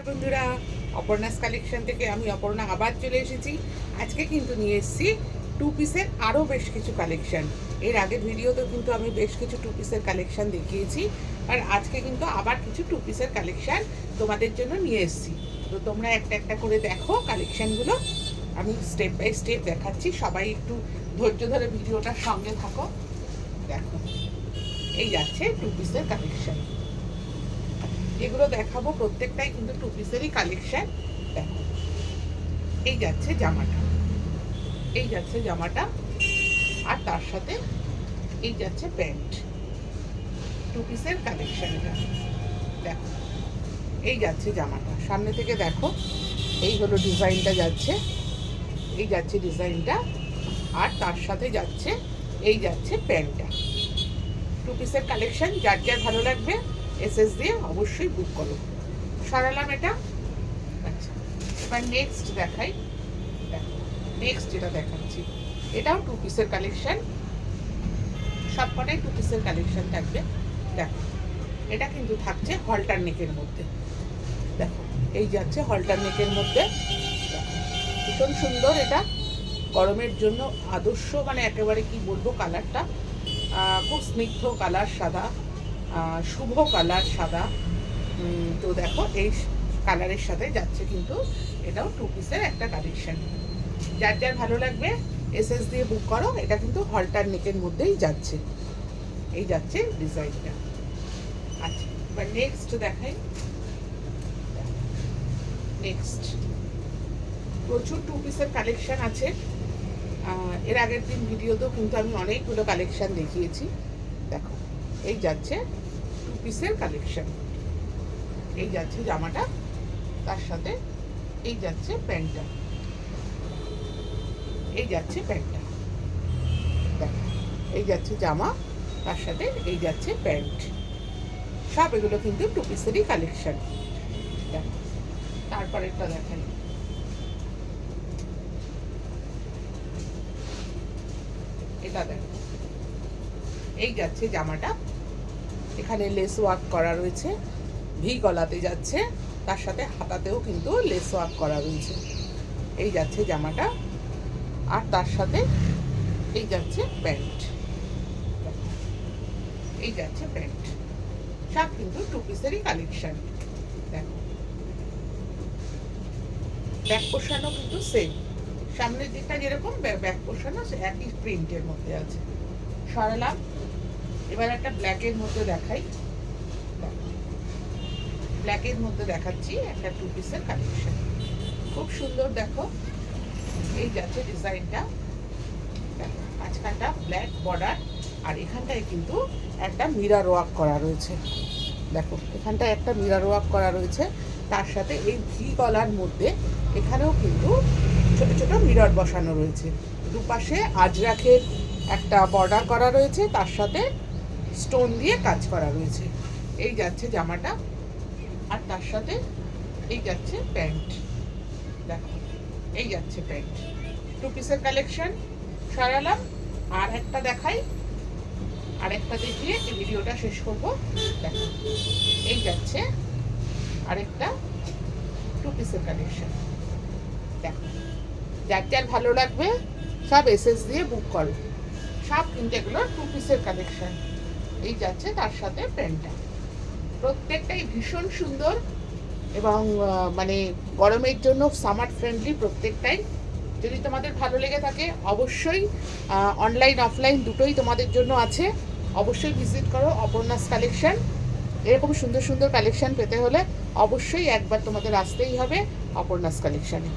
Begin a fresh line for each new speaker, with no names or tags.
বন্ধুরা, অপর্ণাস কালেকশন থেকে আমি অপর্ণা আবার চলে এসেছি। আজকে কিন্তু নিয়ে এসেছি টু পিসের আরও বেশ কিছু কালেকশন। এর আগের ভিডিওতেও কিন্তু আমি বেশ কিছু টু পিসের কালেকশন দেখিয়েছি, আর আজকে কিন্তু আবার কিছু টু পিসের কালেকশন তোমাদের জন্য নিয়ে এসেছি। তো তোমরা একটা একটা করে দেখো কালেকশনগুলো, আমি স্টেপ বাই স্টেপ দেখাচ্ছি। সবাই একটু ধৈর্য ধরে ভিডিওটার সঙ্গে থাকো। দেখো, এই যাচ্ছে টু পিসের কালেকশন। যেগুলো দেখাবো প্রত্যেকটাই কিন্তু টু পিসেরই কালেকশন। দেখো, এই যাচ্ছে জামাটা, এই যাচ্ছে জামাটা, আর তার সাথে এই যাচ্ছে প্যান্ট। টু পিসের কালেকশন এটা। দেখো, এই যাচ্ছে জামাটা, সামনে থেকে দেখো, এই হলো ডিজাইনটা যাচ্ছে, এই যাচ্ছে ডিজাইনটা, আর তার সাথে যাচ্ছে এই যাচ্ছে প্যান্টটা। টু পিসের কালেকশন, যার যার ভালো লাগবে এসএস দিয়ে অবশ্যই বুক করো। সরালাম এটা। আচ্ছা, এবার নেক্সট দেখাই। দেখো, নেক্সট যেটা দেখাচ্ছি এটাও টু পিসের কালেকশন, সবকটাই টু পিসের কালেকশন থাকবে। দেখো, এটা কিন্তু থাকছে হলটার নেকের মধ্যে। দেখো, এই যাচ্ছে হলটার নেকের মধ্যে। ভীষণ সুন্দর, এটা গরমের জন্য আদর্শ, মানে একেবারে কি বলবো, কালারটা খুব স্নিগ্ধ কালার, সাদা, শুভ কালার সাদা। তো দেখো, এই কালারের সাথে যাচ্ছে কিন্তু এটাও টু পিসের একটা কালেকশন। যার যার ভালো লাগবে এসএস দিয়ে বুক করো। এটা কিন্তু হলটার নেকের মধ্যেই যাচ্ছে, এই যাচ্ছে ডিজাইনটা। আচ্ছা, এবার নেক্সট দেখাই। নেক্সট প্রচুর টু পিসের কালেকশন আছে। এর আগের দিন ভিডিওতেও কিন্তু আমি অনেকগুলো কালেকশন দেখিয়েছি। দেখো, এই যাচ্ছে টু পিসের কালেকশন। এই যাচ্ছে জামাটা, তার সাথে এই যাচ্ছে প্যান্টটা, এই যাচ্ছে প্যান্টটা। দেখো, এই যাচ্ছে জামা, তার সাথে এই যাচ্ছে প্যান্ট। সব এগুলো কিন্তু টু পিসেরই কালেকশন। দেখো, তারপরেরটা দেখাই। এটা দেখো, এই যাচ্ছে জামাটা, এখানে লেস ওয়ার্ক করা রয়েছে, ভি গলাতে যাচ্ছে, তার সাথে হাতাতেও কিন্তু লেস ওয়ার্ক করা রয়েছে। এই যাচ্ছে জামাটা, আর তার সাথে এই যাচ্ছে প্যান্ট, এই যাচ্ছে প্যান্ট। সব কিন্তু টু পিসেরই কালেকশন। দেখো, ব্যাক পোর্শনও কিন্তু সেম, সামনের দিকটা যেরকম ব্যাক পোর্শনও একই প্রিন্টের মধ্যে আছে। সরালাম। এবার একটা ব্ল্যাকের মধ্যে দেখাই। ব্ল্যাকের মধ্যে দেখাচ্ছি একটা টু পিসের কালেকশন, খুব সুন্দর। দেখো, এই যাচ্ছে ডিজাইনটা। দেখো, মাঝখানটা ব্ল্যাক বর্ডার, আর এখানটায় কিন্তু একটা মিরর ওয়ার্ক করা রয়েছে। দেখো, এখানটায় একটা মিরর ওয়ার্ক করা রয়েছে, তার সাথে এই ভি গলার মধ্যে এখানেও কিন্তু ছোট ছোট মিরর বসানো রয়েছে। দুপাশে আজরাকের একটা বর্ডার করা রয়েছে, তার সাথে স্টোন দিয়ে কাজ করা রয়েছে। এই যাচ্ছে জামাটা, আর তার সাথে এই যাচ্ছে প্যান্ট। দেখো, এই যাচ্ছে প্যান্ট। টু পিসের কালেকশন। সরালাম। আর একটা দেখাই, আর একটা দেখিয়ে এই ভিডিওটা শেষ করবো। দেখো, এই যাচ্ছে আরেকটা টু পিসের কালেকশন। দেখো, যার যার ভালো লাগবে সব এসএস দিয়ে বুক করো। সব কিন্তু এগুলো টু পিসের কালেকশন। এই যাচ্ছে তার সাথে প্যান্টটা। প্রত্যেকটাই ভীষণ সুন্দর এবং মানে গরমের জন্য সামার ফ্রেন্ডলি প্রত্যেকটাই। যদি তোমাদের ভালো লেগে থাকে অবশ্যই অনলাইন অফলাইন দুটোই তোমাদের জন্য আছে। অবশ্যই ভিজিট করো অপর্ণাস কালেকশন। এরকম সুন্দর সুন্দর কালেকশন পেতে হলে অবশ্যই একবার তোমাদের আসতেই হবে অপর্ণাস কালেকশনে।